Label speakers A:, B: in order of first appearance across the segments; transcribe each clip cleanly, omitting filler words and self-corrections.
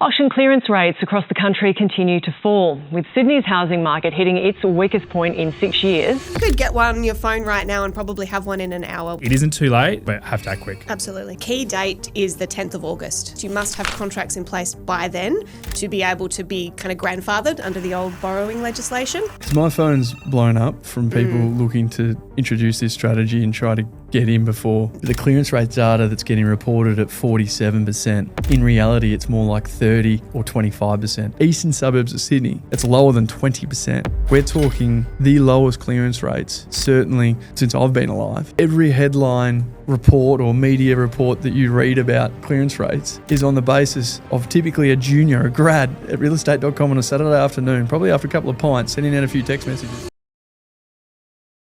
A: Auction clearance rates across the country continue to fall, with Sydney's housing market hitting its weakest point in 6 years.
B: You could get one on your phone right now and probably have one in an hour.
C: It isn't too late, but have to act quick.
B: Absolutely. Key date is the 10th of August. You must have contracts in place by then to be able to be kind of grandfathered under the old borrowing legislation.
D: My phone's blown up from people looking to introduce this strategy and try to get in before. The clearance rate data that's getting reported at 47%. In reality, it's more like 30 or 25%. Eastern suburbs of Sydney, it's lower than 20%. We're talking the lowest clearance rates, certainly since I've been alive. Every headline report or media report that you read about clearance rates is on the basis of typically a junior, a grad at realestate.com on a Saturday afternoon, probably after a couple of pints, sending out a few text messages.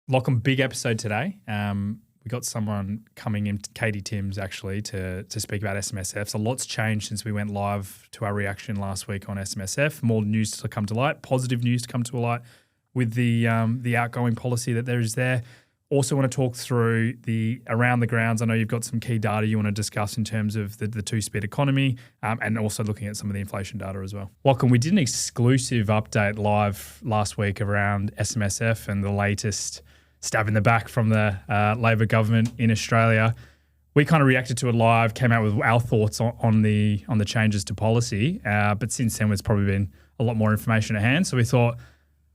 C: Lachlan, big episode today. We got someone coming in, Katie Timms actually, to speak about SMSF. So lots changed since we went live to our reaction last week on SMSF. More news to come to light, positive news to come to light with the outgoing policy that there is there. Also want to talk through the around the grounds. I know you've got some key data you want to discuss in terms of the two-speed economy and also looking at some of the inflation data as well. Lachlan, we did an exclusive update live last week around SMSF and the latest stab in the back from the Labor government in Australia. We kind of reacted to it live, came out with our thoughts on the changes to policy. But since then, there's probably been a lot more information at hand. So we thought,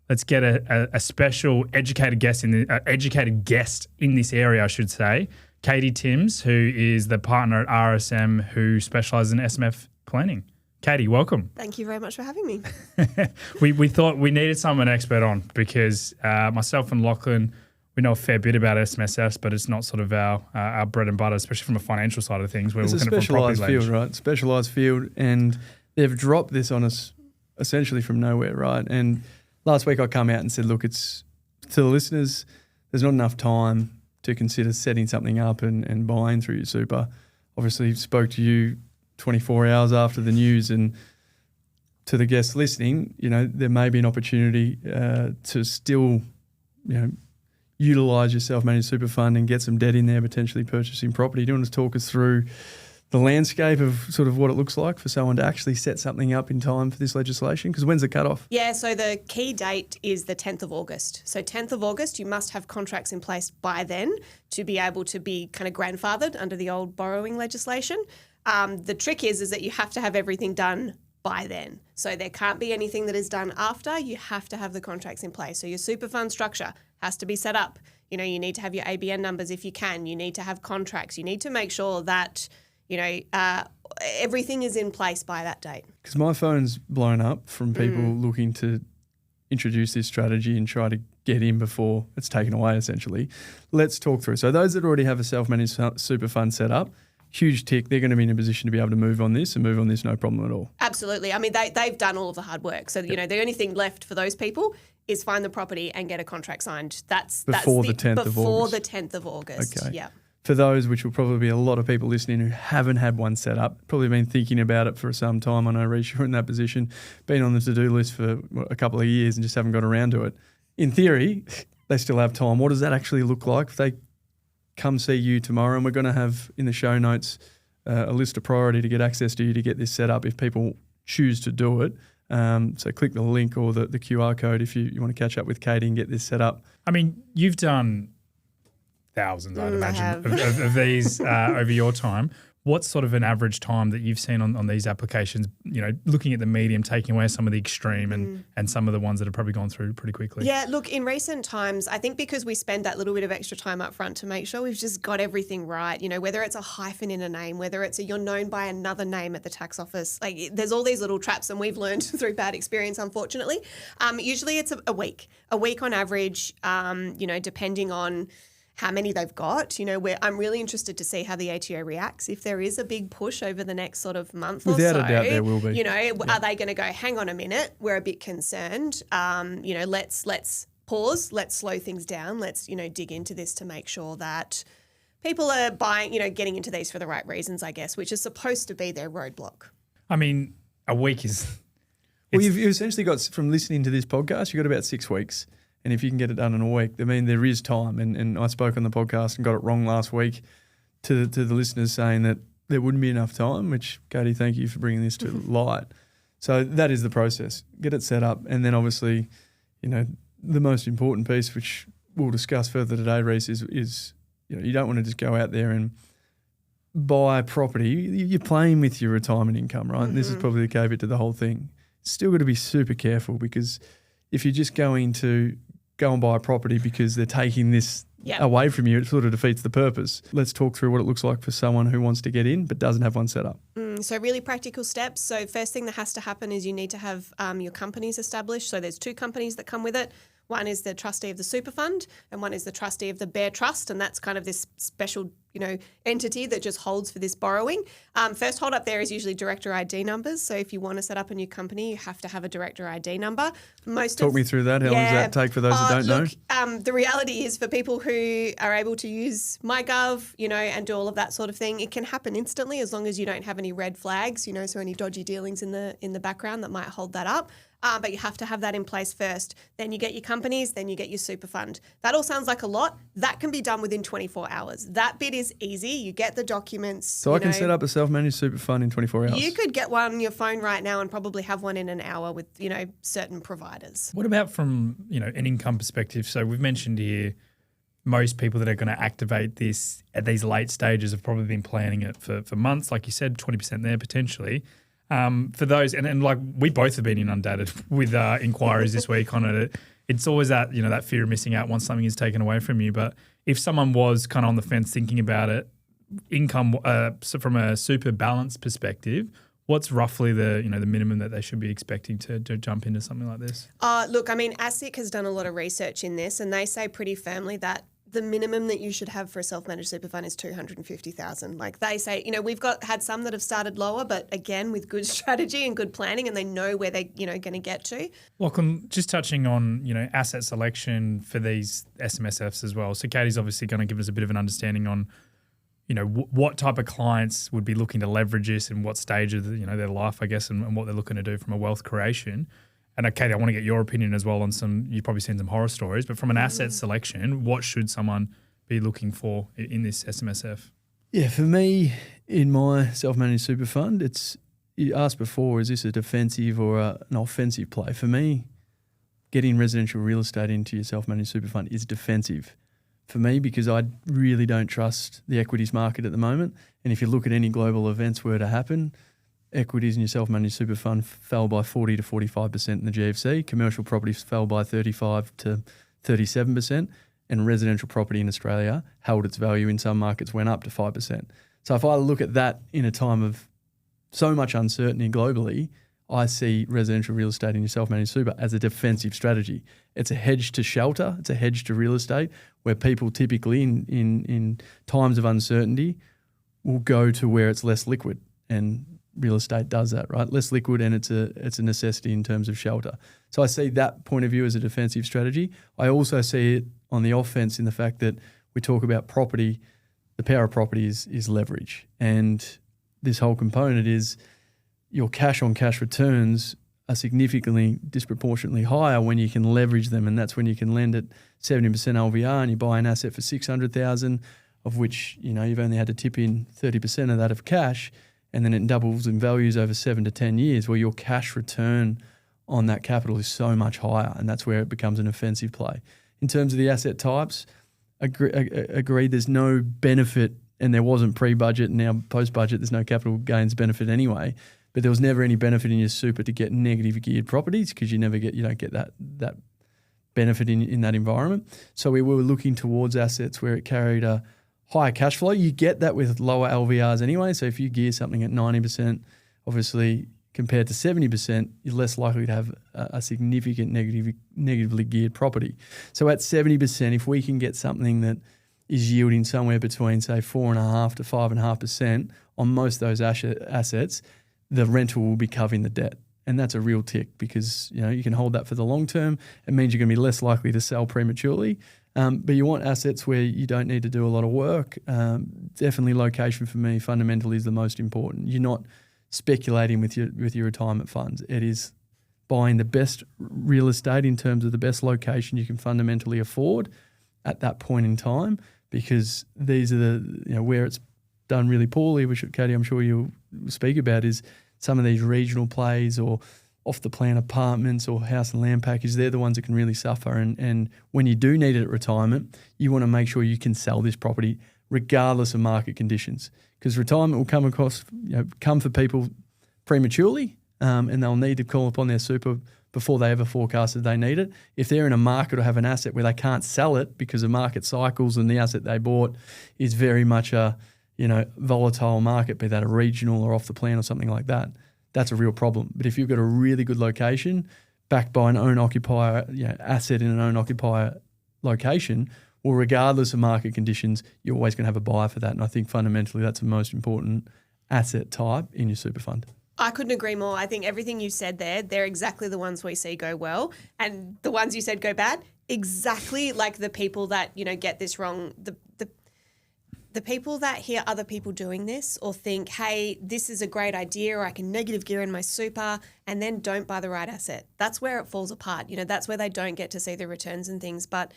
C: let's get a special educated guest in this area, I should say, Katie Timms, who is the partner at RSM who specialises in SMF planning. Katie, welcome.
B: Thank you very much for having me.
C: We thought we needed someone expert on because myself and Lachlan, we know a fair bit about SMSFs, but it's not sort of our bread and butter, especially from a financial side of things.
D: It's a specialised field, right? Specialised field, and they've dropped this on us essentially from nowhere, right? And last week I come out and said, look, it's to the listeners, there's not enough time to consider setting something up and buying through your super. Obviously spoke to you 24 hours after the news, and to the guests listening, there may be an opportunity to still, utilise your self-managed super fund and get some debt in there, potentially purchasing property. Do you want to talk us through the landscape of sort of what it looks like for someone to actually set something up in time for this legislation? Because when's the cutoff?
B: Yeah, so the key date is the 10th of August. So 10th of August, you must have contracts in place by then to be able to be kind of grandfathered under the old borrowing legislation. The trick is that you have to have everything done by then. So there can't be anything that is done after. You have to have the contracts in place. So your super fund structure has to be set up. You need to have your ABN numbers if you can. You need to have contracts. You need to make sure that, everything is in place by that date.
D: Because my phone's blown up from people looking to introduce this strategy and try to get in before it's taken away, essentially. Let's talk through. So those that already have a self-managed super fund set up, huge tick. They're going to be in a position to be able to move on this no problem at all.
B: Absolutely. I mean, they've done all of the hard work. So, the only thing left for those people is find the property and get a contract signed. That's
D: the 10th of August.
B: Before the 10th of August.
D: Okay.
B: Yeah.
D: For those, which will probably be a lot of people listening who haven't had one set up, probably been thinking about it for some time. I know, Reece, you're in that position, been on the to-do list for a couple of years and just haven't got around to it. In theory, they still have time. What does that actually look like if they come see you tomorrow? And we're going to have in the show notes a list of priority to get access to you to get this set up if people choose to do it. So click the link or the QR code if you want to catch up with Katie and get this set up.
C: I mean, you've done thousands, I'd imagine, of these over your time. What's sort of an average time that you've seen on these applications, looking at the medium, taking away some of the extreme and some of the ones that have probably gone through pretty quickly?
B: Yeah, look, in recent times, I think because we spend that little bit of extra time up front to make sure we've just got everything right, whether it's a hyphen in a name, whether it's you're known by another name at the tax office, there's all these little traps and we've learned through bad experience, unfortunately. Usually it's a week on average, depending on how many they've got. I'm really interested to see how the ATO reacts if there is a big push over the next sort of month or so.
D: Without a doubt there will be.
B: Are they going to go, hang on a minute, we're a bit concerned, let's pause, let's slow things down, let's, dig into this to make sure that people are buying, getting into these for the right reasons, I guess, which is supposed to be their roadblock.
C: I mean, a week is...
D: Well, you've essentially got, from listening to this podcast, you've got about 6 weeks. And if you can get it done in a week, I mean, there is time. And I spoke on the podcast and got it wrong last week to the listeners saying that there wouldn't be enough time, which, Katie, thank you for bringing this to light. So that is the process. Get it set up. And then obviously, the most important piece, which we'll discuss further today, Reece, is you don't want to just go out there and buy property. You're playing with your retirement income, right? And this is probably the caveat to the whole thing. Still got to be super careful, because if you're just going to go and buy a property because they're taking this away from you, it sort of defeats the purpose. Let's talk through what it looks like for someone who wants to get in but doesn't have one set up.
B: So really practical steps. So first thing that has to happen is you need to have your companies established. So there's 2 companies that come with it. One is the trustee of the super fund and one is the trustee of the Bear Trust, and that's kind of this special, entity that just holds for this borrowing. First hold up there is usually director ID numbers. So if you want to set up a new company, you have to have a director ID number. Talk
D: me through that. How long does that take for those that don't
B: know? The reality is, for people who are able to use MyGov, and do all of that sort of thing, it can happen instantly as long as you don't have any red flags, so any dodgy dealings in the background that might hold that up. But you have to have that in place first. Then you get your companies, then you get your super fund. That all sounds like a lot. That can be done within 24 hours. That bit is easy. You get the documents.
D: So I can set up a self-managed super fund in 24 hours?
B: You could get one on your phone right now and probably have one in an hour with, certain providers.
C: What about from, an income perspective? So we've mentioned here most people that are going to activate this at these late stages have probably been planning it for months. Like you said, 20% there potentially. For those, and like we both have been inundated with inquiries this week on it. It's always that, that fear of missing out once something is taken away from you. But if someone was kind of on the fence thinking about it, income, so from a super balance perspective, what's roughly the minimum that they should be expecting to jump into something like this?
B: Look, ASIC has done a lot of research in this, and they say pretty firmly that the minimum that you should have for a self-managed super fund is $250,000. Like they say, we've had some that have started lower, but again, with good strategy and good planning, and they know where they're, going to get to.
C: Lachlan, just touching on, asset selection for these SMSFs as well. So Katie's obviously going to give us a bit of an understanding on, what type of clients would be looking to leverage this and what stage of their life, I guess, and what they're looking to do from a wealth creation. And Katie, I want to get your opinion as well on you've probably seen some horror stories, but from an asset selection, what should someone be looking for in this SMSF?
D: Yeah, for me, in my self-managed super fund, you asked before, is this a defensive or an offensive play? For me, getting residential real estate into your self-managed super fund is defensive for me, because I really don't trust the equities market at the moment. And if you look at any global events were to happen, equities in your self-managed super fund fell by 40 to 45% in the GFC. Commercial properties fell by 35 to 37%. And residential property in Australia held its value. In some markets went up to 5%. So if I look at that in a time of so much uncertainty globally, I see residential real estate in your self-managed super as a defensive strategy. It's a hedge to shelter. It's a hedge to real estate, where people typically in times of uncertainty will go to where it's less liquid. And real estate does that, right? Less liquid, and it's a necessity in terms of shelter. So I see that point of view as a defensive strategy. I also see it on the offense in the fact that we talk about property. The power of property is leverage. And this whole component is your cash on cash returns are significantly disproportionately higher when you can leverage them. And that's when you can lend at 70% LVR and you buy an asset for $600,000, of which, you've only had to tip in 30% of that of cash. And then it doubles in values over 7 to 10 years, where your cash return on that capital is so much higher, and that's where it becomes an offensive play. In terms of the asset types, agree there's no benefit, and there wasn't pre-budget, and now post-budget there's no capital gains benefit anyway, but there was never any benefit in your super to get negative geared properties, because you don't get that benefit in that environment. So we were looking towards assets where it carried a higher cash flow. You get that with lower LVRs anyway. So if you gear something at 90%, obviously compared to 70%, you're less likely to have a significant negatively geared property. So at 70%, if we can get something that is yielding somewhere between, say, 4.5% to 5.5% on most of those assets, the rental will be covering the debt. And that's a real tick, because you can hold that for the long term. It means you're going to be less likely to sell prematurely. But you want assets where you don't need to do a lot of work. Definitely location for me fundamentally is the most important. You're not speculating with your retirement funds. It is buying the best real estate in terms of the best location you can fundamentally afford at that point in time, because these are where it's done really poorly, which Katie, I'm sure you'll speak about, is some of these regional plays or off the plan apartments or house and land package. They're the ones that can really suffer. And when you do need it at retirement, you want to make sure you can sell this property regardless of market conditions, because retirement will come for people prematurely, and they'll need to call upon their super before they ever forecast that they need it. If they're in a market or have an asset where they can't sell it because of market cycles and the asset they bought is very much a volatile market, be that a regional or off the plan or something like that, that's a real problem. But if you've got a really good location backed by an own-occupier asset in an own-occupier location, well, regardless of market conditions, you're always going to have a buyer for that. And I think fundamentally that's the most important asset type in your super fund.
B: I couldn't agree more. I think everything you said there, they're exactly the ones we see go well. And the ones you said go bad, exactly like the people that, get this wrong. The people that hear other people doing this or think, hey, this is a great idea, or I can negative gear in my super, and then don't buy the right asset. That's where it falls apart. That's where they don't get to see the returns and things. But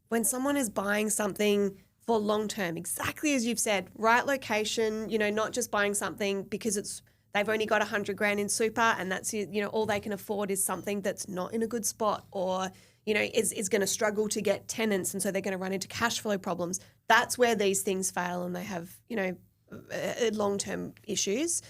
B: when someone is buying something for long term, exactly as you've said, right location, not just buying something because they've only got 100 grand in super and that's, all they can afford is something that's not in a good spot, or, is going to struggle to get tenants, and so they're going to run into cash flow problems. That's where these things fail and they have, long-term issues.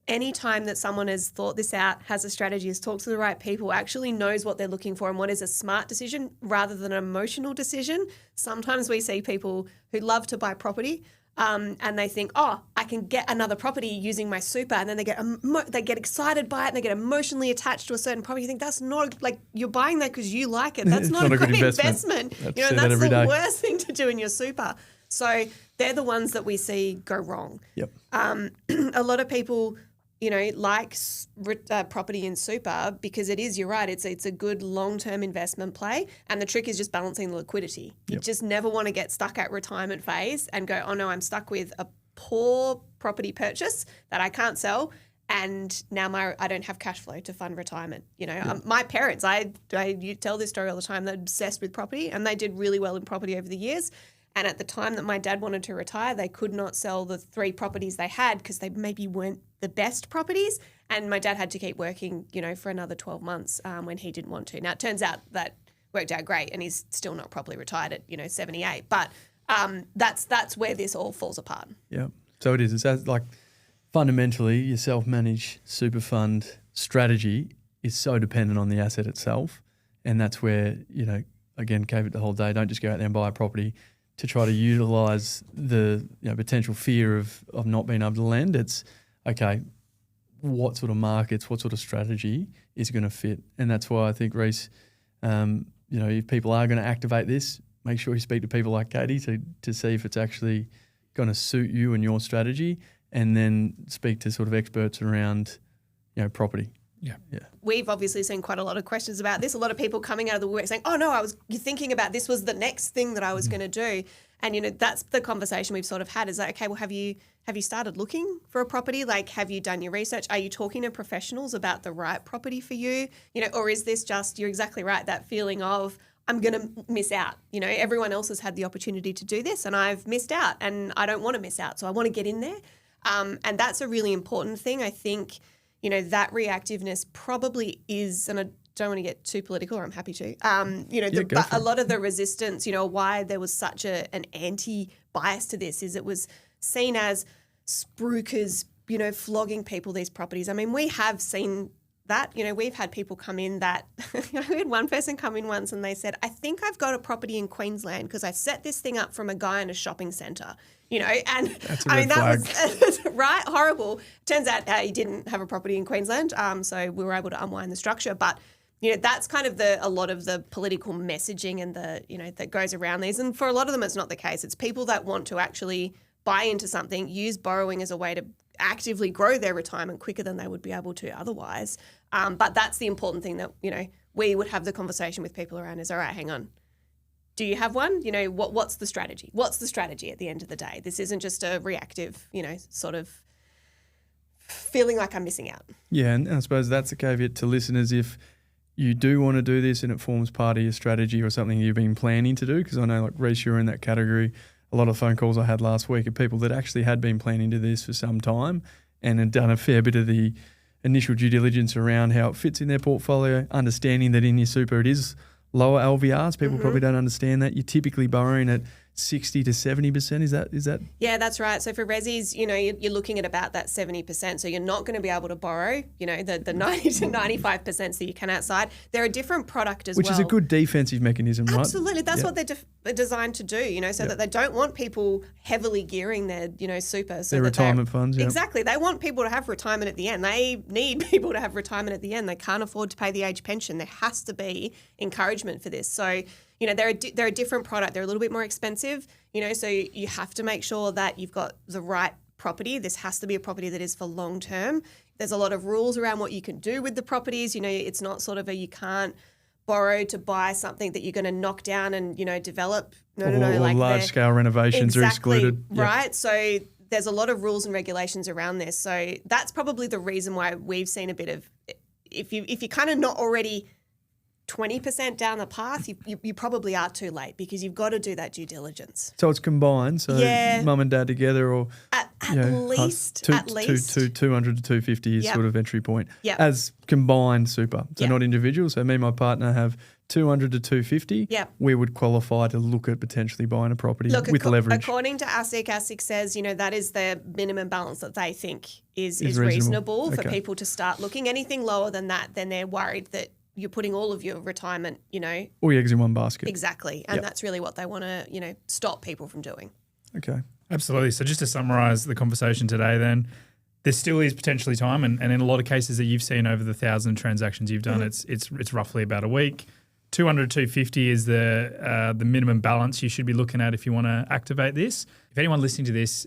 B: Anytime that someone has thought this out, has a strategy, has talked to the right people, actually knows what they're looking for and what is a smart decision rather than an emotional decision. Sometimes we see people who love to buy property, and they think, I can get another property using my super, and then they get excited by it and they get emotionally attached to a certain property. You think that's not, you're buying that because you like it. That's not a good investment. That's the worst thing to do in your super. So they're the ones that we see go wrong.
D: Yep.
B: A lot of people, like property in super because it is, you're right, it's a good long-term investment play, and the trick is just balancing the liquidity. You just never want to get stuck at retirement phase and go, oh no, I'm stuck with a poor property purchase that I can't sell, and now I don't have cash flow to fund retirement. My parents, you tell this story all the time, they're obsessed with property and they did really well in property over the years. And at the time that my dad wanted to retire, they could not sell the 3 properties they had because they maybe weren't the best properties. And my dad had to keep working, for another 12 months when he didn't want to. Now, it turns out that worked out great and he's still not properly retired at, 78. But that's where this all falls apart.
D: Yeah. So it is. It's like fundamentally your self-managed super fund strategy is so dependent on the asset itself. And that's where, again, gave it the whole day. Don't just go out there and buy a property to try to utilise the potential fear of not being able to lend. It's, okay, what sort of markets, what sort of strategy is going to fit? And that's why I think, Reece, if people are going to activate this, make sure you speak to people like Katie to see if it's actually going to suit you and your strategy, and then speak to sort of experts around, property.
C: Yeah.
B: We've obviously seen quite a lot of questions about this. A lot of people coming out of the work saying, oh no, you're thinking about this was the next thing that I was going to do. And, that's the conversation we've sort of had is like, okay, well, have you started looking for a property? Like, have you done your research? Are you talking to professionals about the right property for you? Or is this just, you're exactly right, that feeling of, I'm going to miss out. Everyone else has had the opportunity to do this and I've missed out and I don't want to miss out. So I want to get in there. And that's a really important thing. I think, that reactiveness probably is, and I don't want to get too political, or I'm happy to, but a lot of the resistance, why there was such an anti-bias to this is it was seen as spruikers, flogging people these properties. I mean, we have seen that, we've had people come in that, we had one person come in once and they said, I think I've got a property in Queensland because I set this thing up from a guy in a shopping centre, and that was right, horrible. Turns out he didn't have a property in Queensland, so we were able to unwind the structure. But, that's kind of a lot of the political messaging and that goes around these. And for a lot of them, it's not the case. It's people that want to actually buy into something, use borrowing as a way to actively grow their retirement quicker than they would be able to otherwise. But that's the important thing that, we would have the conversation with people around is, all right, hang on. Do you have one? What's the strategy? What's the strategy at the end of the day? This isn't just a reactive, sort of feeling like I'm missing out.
D: Yeah, and I suppose that's a caveat to listeners if you do want to do this and it forms part of your strategy or something you've been planning to do, because I know like Reece, you're in that category a lot of phone calls I had last week of people that actually had been planning to this for some time and had done a fair bit of the initial due diligence around how it fits in their portfolio, understanding that in your super it is lower LVRs. People probably don't understand that. You're typically borrowing at 60 to 70%. Is that?
B: Yeah, that's right. So for resis, you're looking at about that 70%. So you're not going to be able to borrow, the 90 to 95% that you can outside. They're a different product as well.
D: Which is a good defensive mechanism, right?
B: Absolutely. That's what they're designed to do, so that they don't want people heavily gearing their, super. So
D: their retirement funds. Yeah.
B: Exactly. They want people to have retirement at the end. They need people to have retirement at the end. They can't afford to pay the age pension. There has to be encouragement for this. So, they're a different product. They're a little bit more expensive, so you have to make sure that you've got the right property. This has to be a property that is for long term. There's a lot of rules around what you can do with the properties. It's not sort of you can't borrow to buy something that you're going to knock down and, develop. No.
D: Like large scale renovations are excluded.
B: Right. Yep. So there's a lot of rules and regulations around this. So that's probably the reason why we've seen a bit of, if you're kind of not already 20% down the path, you probably are too late because you've got to do that due diligence.
D: So it's combined. So mum and dad together, or
B: at least
D: 200 to 250 is sort of entry point as combined super. So not individual. So me and my partner have 200 to 250. We would qualify to look at potentially buying a property with leverage.
B: According to ASIC says, that is the minimum balance that they think is reasonable for people to start looking. Anything lower than that, then they're worried that you're putting all of your retirement,
D: all your eggs in one basket.
B: Exactly. And that's really what they want to, stop people from doing.
D: Okay.
C: Absolutely. So just to summarise the conversation today then, there still is potentially time, and in a lot of cases that you've seen over the 1,000 transactions you've done, it's roughly about a week. 200 to 250 is the minimum balance you should be looking at if you want to activate this. If anyone listening to this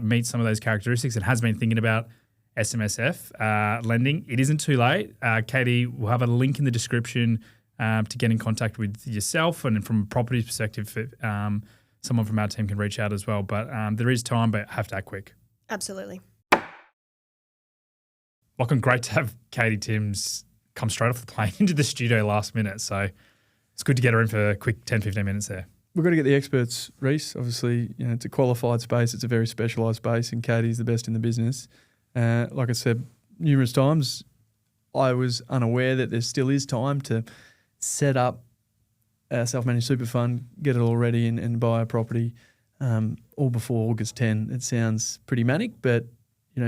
C: meets some of those characteristics and has been thinking about SMSF lending, it isn't too late. Katie, we'll have a link in the description to get in contact with yourself, and from a property perspective, someone from our team can reach out as well. But there is time, but have to act quick.
B: Absolutely.
C: Lachlan, great to have Katie Timms come straight off the plane into the studio last minute. So it's good to get her in for a quick 10, 15 minutes there.
D: We've got to get the experts, Reece. Obviously, it's a qualified space. It's a very specialised space, and Katie's the best in the business. Like I said numerous times, I was unaware that there still is time to set up a self-managed super fund, get it all ready and buy a property all before August 10. It sounds pretty manic, but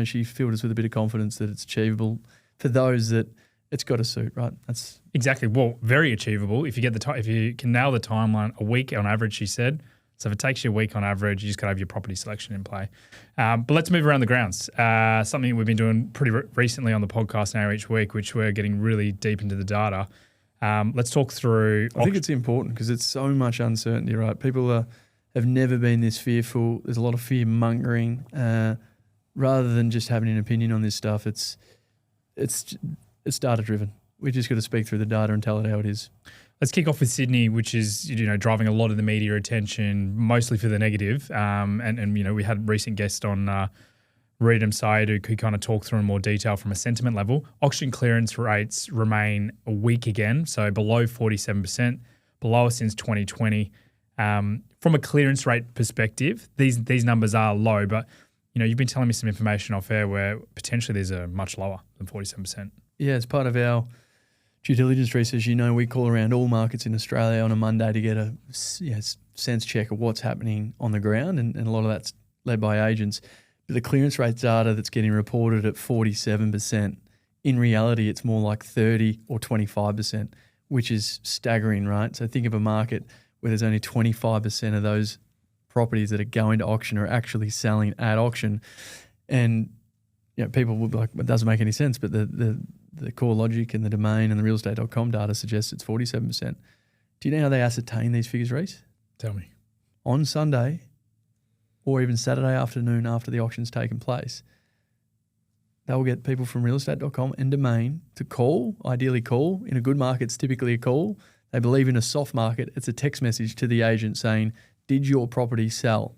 D: she filled us with a bit of confidence that it's achievable for those that it's got to suit, right? That's
C: exactly. Well, very achievable if you get if you can nail the timeline, a week on average, she said. So if it takes you a week on average, you just got to have your property selection in play. But let's move around the grounds. Something we've been doing pretty recently on the podcast now each week, which we're getting really deep into the data. Let's talk through.
D: I think it's important because it's so much uncertainty, right? People have never been this fearful. There's a lot of fear mongering. Rather than just having an opinion on this stuff, it's data driven. We just got to speak through the data and tell it how it is.
C: Let's kick off with Sydney, which is driving a lot of the media attention, mostly for the negative. And we had a recent guest on Reedham Syed who kind of talked through in more detail from a sentiment level. Auction clearance rates remain weak again, so below 47%, below since 2020. From a clearance rate perspective, these numbers are low, but you've been telling me some information off air where potentially these are much lower than 47%.
D: Yeah, as part of our due diligence research, we call around all markets in Australia on a Monday to get a sense check of what's happening on the ground, and a lot of that's led by agents. But the clearance rate data that's getting reported at 47%, in reality, it's more like 30 or 25%, which is staggering, right? So think of a market where there's only 25% of those properties that are going to auction are actually selling at auction. And people will be like, it doesn't make any sense, but the core logic and the domain and the realestate.com data suggests it's 47%. Do you know how they ascertain these figures, Reece?
C: Tell me.
D: On Sunday or even Saturday afternoon after the auction's taken place, they'll get people from realestate.com and domain to call, ideally call. In a good market, it's typically a call. They believe in a soft market, it's a text message to the agent saying, did your property sell?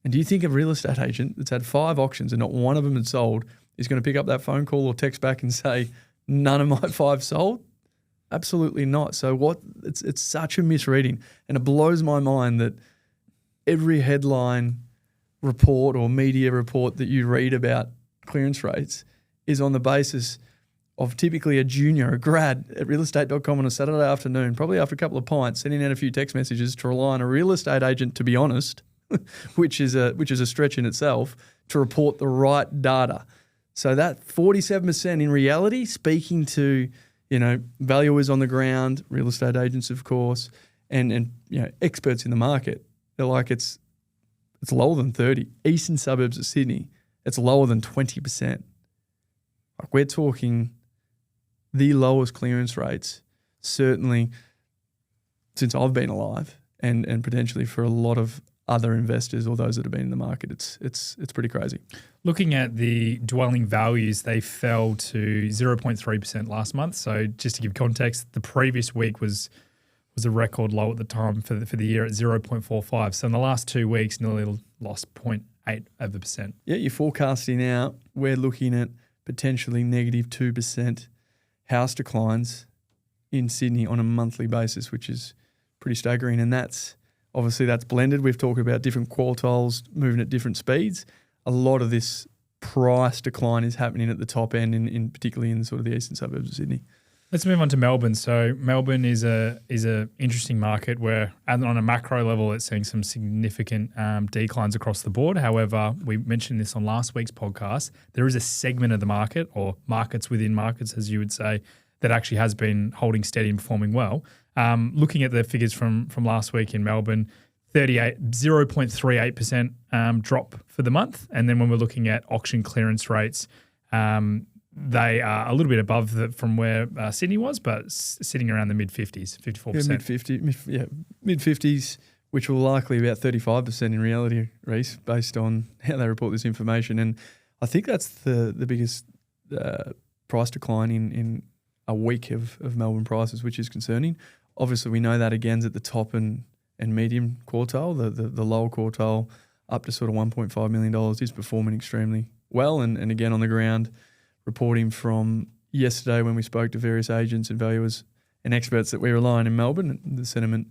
D: And do you think a real estate agent that's had 5 auctions and not one of them had sold is going to pick up that phone call or text back and say, none of my 5 sold? Absolutely not. So it's such a misreading. And it blows my mind that every headline report or media report that you read about clearance rates is on the basis of typically a junior, a grad at realestate.com on a Saturday afternoon, probably after a couple of pints, sending out a few text messages to rely on a real estate agent, to be honest, which is a stretch in itself, to report the right data. So that 47% in reality, speaking to, valuers on the ground, real estate agents, of course, and experts in the market, they're like, it's lower than 30. Eastern suburbs of Sydney, it's lower than 20%. Like, we're talking the lowest clearance rates, certainly since I've been alive, and potentially for a lot of other investors or those that have been in the market. It's pretty crazy.
C: Looking at the dwelling values, they fell to 0.3% last month. So just to give context, the previous week was a record low at the time for the year at 0.45. So in the last 2 weeks, nearly lost 0.8%.
D: Yeah, you're forecasting out. We're looking at potentially negative 2% house declines in Sydney on a monthly basis, which is pretty staggering. And that's blended. We've talked about different quartiles moving at different speeds. A lot of this price decline is happening at the top end, in particularly in sort of the eastern suburbs of Sydney.
C: Let's move on to Melbourne. So Melbourne is a interesting market where, on a macro level, it's seeing some significant declines across the board. However, we mentioned this on last week's podcast. There is a segment of the market, or markets within markets, as you would say, that actually has been holding steady and performing well. Looking at the figures from last week in Melbourne, 0.38% drop for the month. And then when we're looking at auction clearance rates, they are a little bit above from where Sydney was, but sitting around the mid-50s, 54%.
D: Mid-50s, which will likely be about 35% in reality, Reece, based on how they report this information. And I think that's the biggest price decline in a week of Melbourne prices, which is concerning. Obviously, we know that again's at the top and medium quartile. The lower quartile, up to sort of $1.5 million, is performing extremely well. And again, on the ground, reporting from yesterday when we spoke to various agents and valuers and experts that we rely on in Melbourne, the sentiment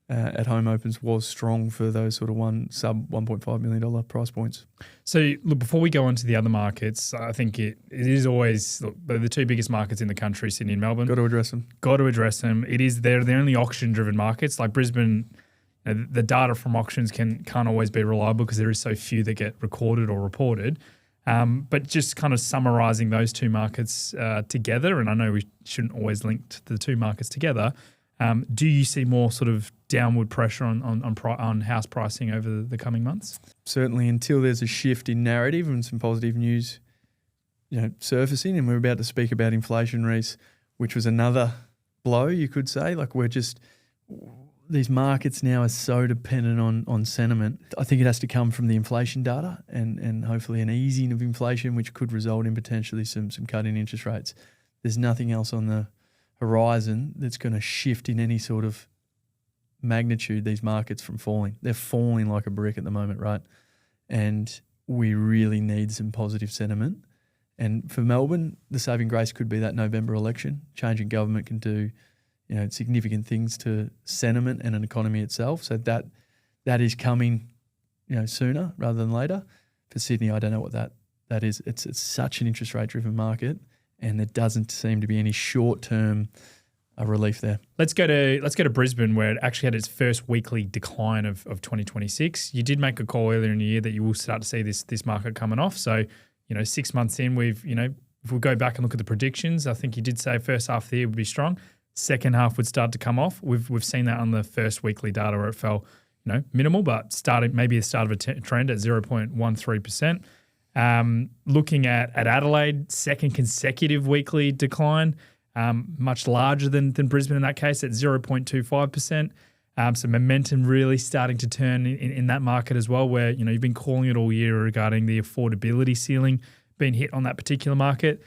D: at home opens was strong for those sort of sub $1.5 million price points.
C: So look, before we go on to the other markets, I think it is always the two biggest markets in the country, Sydney and Melbourne.
D: Got to address them.
C: They're the only auction-driven markets. Like Brisbane, the data from auctions can't always be reliable because there is so few that get recorded or reported. But just kind of summarising those two markets together, and I know we shouldn't always link the two markets together, do you see more sort of downward pressure on house pricing over the coming months?
D: Certainly, until there's a shift in narrative and some positive news surfacing, and we're about to speak about inflation, Reece, which was another blow, you could say. Like, these markets now are so dependent on sentiment. I think it has to come from the inflation data and hopefully an easing of inflation, which could result in potentially some cut in interest rates. There's nothing else on the horizon that's going to shift in any sort of magnitude these markets from falling. They're falling like a brick at the moment, right? And we really need some positive sentiment. And for Melbourne, the saving grace could be that November election. Changing government can do significant things to sentiment and an economy itself. So that is coming, sooner rather than later. For Sydney, I don't know what that is. It's such an interest rate driven market, and there doesn't seem to be any short term relief there.
C: Let's go to Brisbane, where it actually had its first weekly decline of 2026. You did make a call earlier in the year that you will start to see this market coming off. So 6 months in, if we go back and look at the predictions, I think you did say first half of the year would be strong. Second half would start to come off. We've seen that on the first weekly data where it fell, minimal, but maybe the start of a trend at 0.13%. Looking at Adelaide, second consecutive weekly decline, much larger than Brisbane in that case at 0.25%. So momentum really starting to turn in that market as well, where you've been calling it all year regarding the affordability ceiling being hit on that particular market.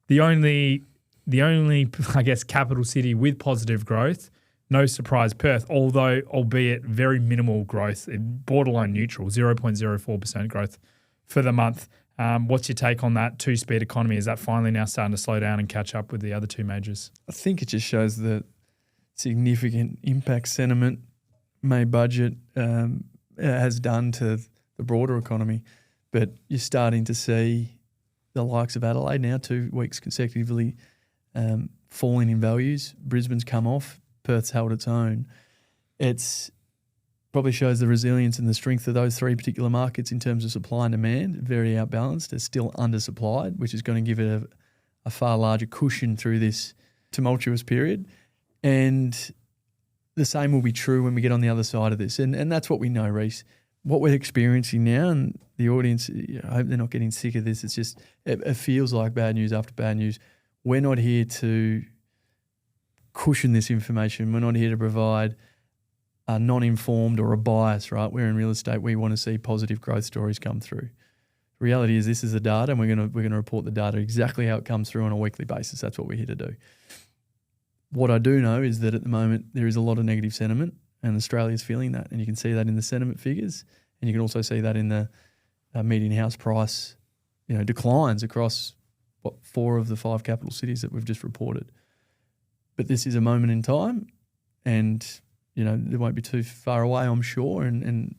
C: The only, I guess, capital city with positive growth, no surprise, Perth, albeit very minimal growth, borderline neutral, 0.04% growth for the month. What's your take on that two-speed economy? Is that finally now starting to slow down and catch up with the other two majors?
D: I think it just shows the significant impact sentiment, May budget, and has done to the broader economy. But you're starting to see the likes of Adelaide now 2 weeks consecutively falling in values. Brisbane's come off. Perth's held its own. It's probably shows the resilience and the strength of those 3 particular markets in terms of supply and demand. Very outbalanced. It's still undersupplied, which is going to give it a far larger cushion through this tumultuous period. And the same will be true when we get on the other side of this. And that's what we know, Reece. What we're experiencing now, and the audience, I hope they're not getting sick of this, it's just, it feels like bad news after bad news. We're not here to cushion this information. We're not here to provide a non-informed or a bias, right? We're in real estate. We want to see positive growth stories come through. The reality is this is the data, and we're going to report the data exactly how it comes through on a weekly basis. That's what we're here to do. What I do know is that at the moment there is a lot of negative sentiment, and Australia's feeling that, and you can see that in the sentiment figures, and you can also see that in the median house price, declines across 4 of the 5 capital cities that we've just reported. But this is a moment in time, and there won't be too far away, I'm sure, and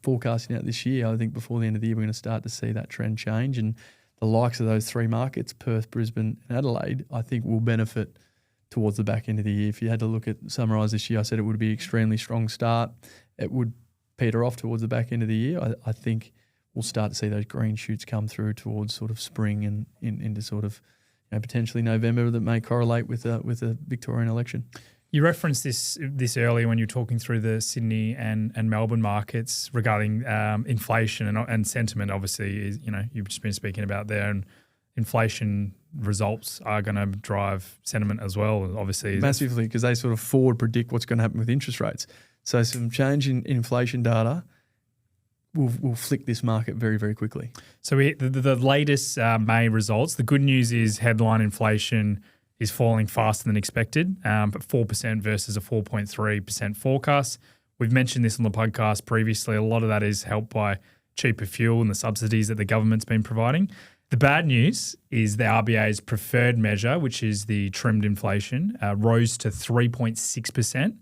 D: forecasting out this year, I think before the end of the year, we're going to start to see that trend change, and the likes of those 3 markets, Perth, Brisbane and Adelaide, I think will benefit towards the back end of the year. If you had to summarise this year, I said it would be an extremely strong start. It would peter off towards the back end of the year. I think we'll start to see those green shoots come through towards sort of spring and into sort of potentially November that may correlate with a Victorian election.
C: You referenced this earlier when you were talking through the Sydney and Melbourne markets regarding inflation and sentiment. Obviously, you've just been speaking about there, and inflation results are going to drive sentiment as well. Obviously,
D: massively, because they sort of forward predict what's going to happen with interest rates. So some change in inflation data will flick this market very, very quickly. So
C: the latest May results. The good news is headline inflation is falling faster than expected, but 4% versus a 4.3% forecast. We've mentioned this on the podcast previously. A lot of that is helped by cheaper fuel and the subsidies that the government's been providing. The bad news is the RBA's preferred measure, which is the trimmed inflation, rose to 3.6%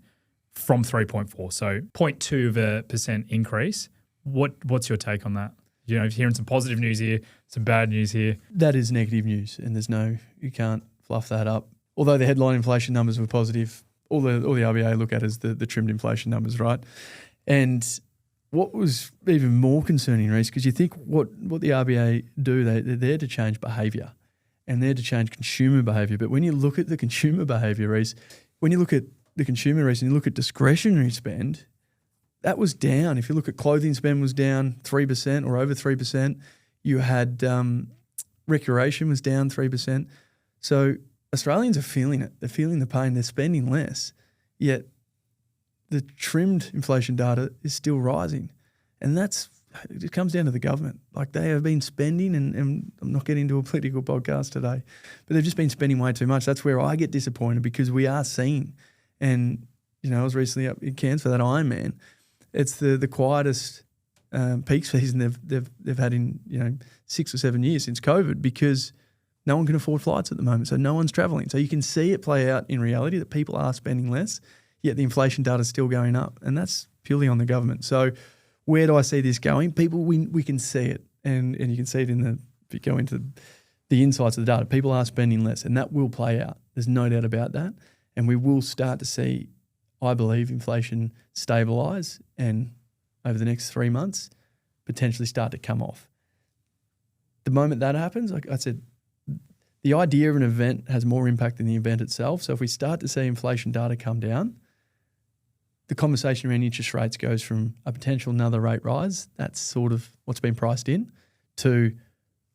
C: from 3.4%, so 0.2% increase. What's your take on that? Hearing some positive news here, some bad news here.
D: That is negative news, and you can't fluff that up. Although the headline inflation numbers were positive, all the RBA look at is the trimmed inflation numbers, right? And what was even more concerning, Reece, because you think what the RBA do, they're there to change behaviour and they're to change consumer behaviour. But when you look at the consumer behaviour, Reece, when you look at the consumer, Reece, and you look at discretionary spend, that was down. If you look at clothing spend was down 3% or over 3%. You had recreation was down 3%. So Australians are feeling it. They're feeling the pain. They're spending less. Yet the trimmed inflation data is still rising. And it comes down to the government. Like they have been spending, and I'm not getting into a political podcast today, but they've just been spending way too much. That's where I get disappointed, because we are seeing, and I was recently up in Cairns for that Ironman. It's the quietest peak season they've had in 6 or 7 years since COVID, because no one can afford flights at the moment, so no one's travelling. So you can see it play out in reality that people are spending less, yet the inflation data is still going up, and that's purely on the government. So where do I see this going? People, we can see it, and you can see it if you go into the insights of the data. People are spending less, and that will play out. There's no doubt about that, and we will start to see, I believe, inflation stabilise, and over the next 3 months, potentially start to come off. The moment that happens, like I said, the idea of an event has more impact than the event itself. So if we start to see inflation data come down, the conversation around interest rates goes from a potential another rate rise, that's sort of what's been priced in, to,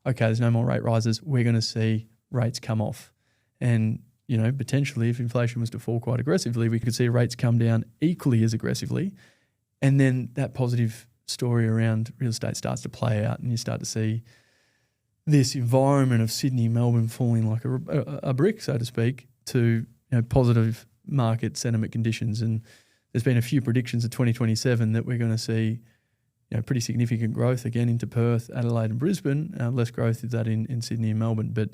D: okay, there's no more rate rises, we're going to see rates come off. And, potentially if inflation was to fall quite aggressively, we could see rates come down equally as aggressively. And then that positive story around real estate starts to play out, and you start to see this environment of Sydney, Melbourne falling like a brick, so to speak, to positive market sentiment conditions. And there's been a few predictions of 2027 that we're going to see pretty significant growth again into Perth, Adelaide and Brisbane. Less growth is that in Sydney and Melbourne, but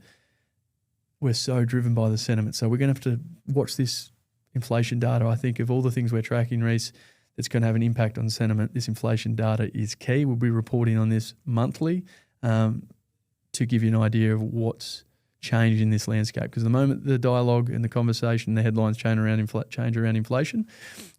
D: we're so driven by the sentiment. So we're going to have to watch this inflation data. I think of all the things we're tracking, Reece, that's going to have an impact on sentiment. This inflation data is key. We'll be reporting on this monthly to give you an idea of what's changed in this landscape. Because the moment the dialogue and the conversation, the headlines change around inflation,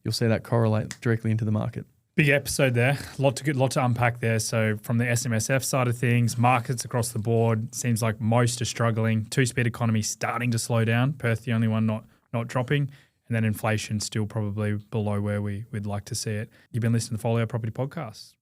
D: you'll see that correlate directly into the market.
C: Big episode there. Lot to unpack there. So from the SMSF side of things, markets across the board, seems like most are struggling. Two-speed economy starting to slow down. Perth the only one not dropping. And then inflation still probably below where we'd like to see it. You've been listening to the Folio Property Podcast.